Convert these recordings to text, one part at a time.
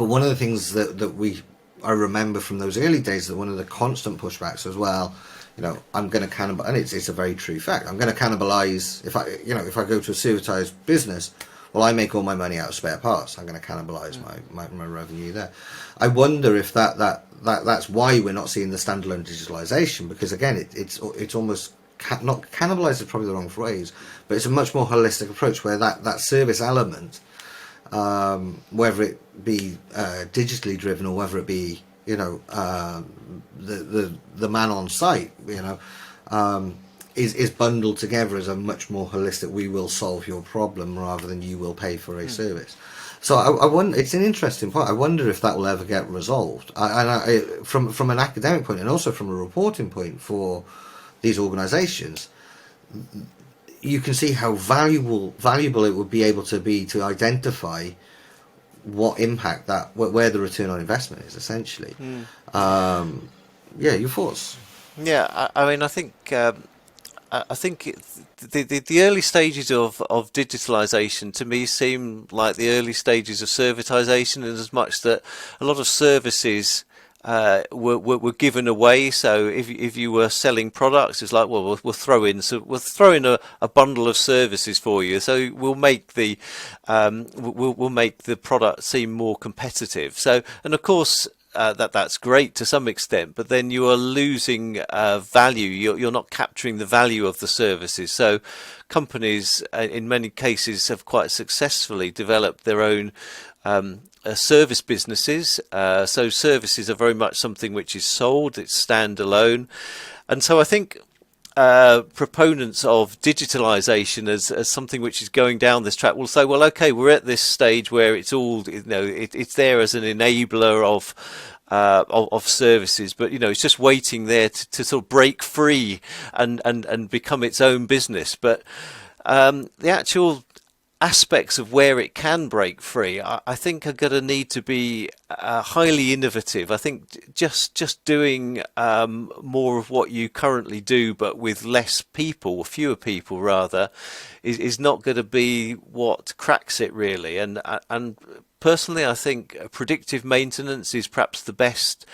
but one of the things that I remember from those early days, that one of the constant pushbacks as well, I'm going to cannibalize, and it's a very true fact. I'm going to cannibalize if I go to a servitized business. Well, I make all my money out of spare parts. I'm going to cannibalize my revenue there. I wonder if that's why we're not seeing the standalone digitalization, because again, it's almost not cannibalize is probably the wrong phrase, but it's a much more holistic approach where that service element, whether it be digitally driven or whether it be the man on site, is bundled together as a much more holistic, we will solve your problem rather than you will pay for a service. So I wonder, it's an interesting point. I wonder if that will ever get resolved. From an academic point and also from a reporting point for these organisations, you can see how valuable it would be able to be to identify what impact where the return on investment is essentially. Your thoughts? Yeah, I mean, I think the early stages of digitalisation to me seem like the early stages of servitization, in as much that a lot of services were given away. So if you were selling products, it's like, well, we'll throw in a bundle of services for you. So we'll make the product seem more competitive. So, and of course, that's great to some extent, but then you are losing value. You're not capturing the value of the services. So companies, in many cases, have quite successfully developed their own service businesses. So services are very much something which is sold, it's standalone. And so I think proponents of digitalisation as something which is going down this track will say, well, okay, we're at this stage where it's all, it's there as an enabler of services, but it's just waiting there to sort of break free and become its own business. But the actual aspects of where it can break free, I think, are going to need to be highly innovative. I think just doing more of what you currently do, but with less people, fewer people rather, is not going to be what cracks it really. And personally, I think predictive maintenance is perhaps the best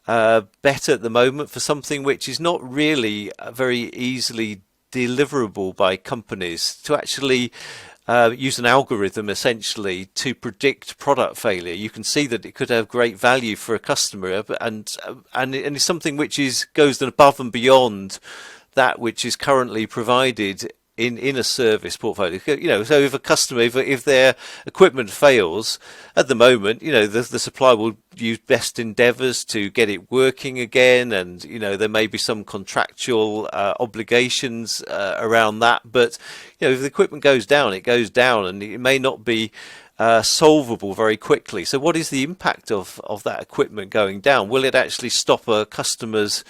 bet at the moment for something which is not really very easily deliverable by companies, to actually use an algorithm essentially to predict product failure. You can see that it could have great value for a customer, and it's something which goes above and beyond that which is currently provided in a service portfolio. So if a customer, if their equipment fails at the moment, the supplier will use best endeavours to get it working again, and there may be some contractual obligations around that. But if the equipment goes down, it goes down, and it may not be solvable very quickly. So what is the impact of that equipment going down? Will it actually stop a customer's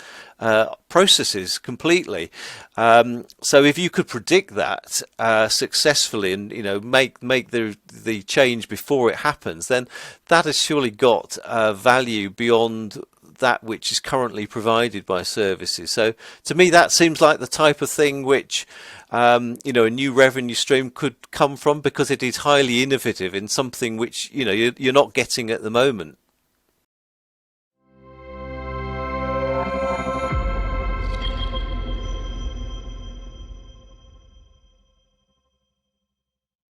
processes completely? So if you could predict that successfully, and make the change before it happens, then that has surely got value beyond that which is currently provided by services. So to me, that seems like the type of thing which a new revenue stream could come from, because it is highly innovative in something which you're not getting at the moment.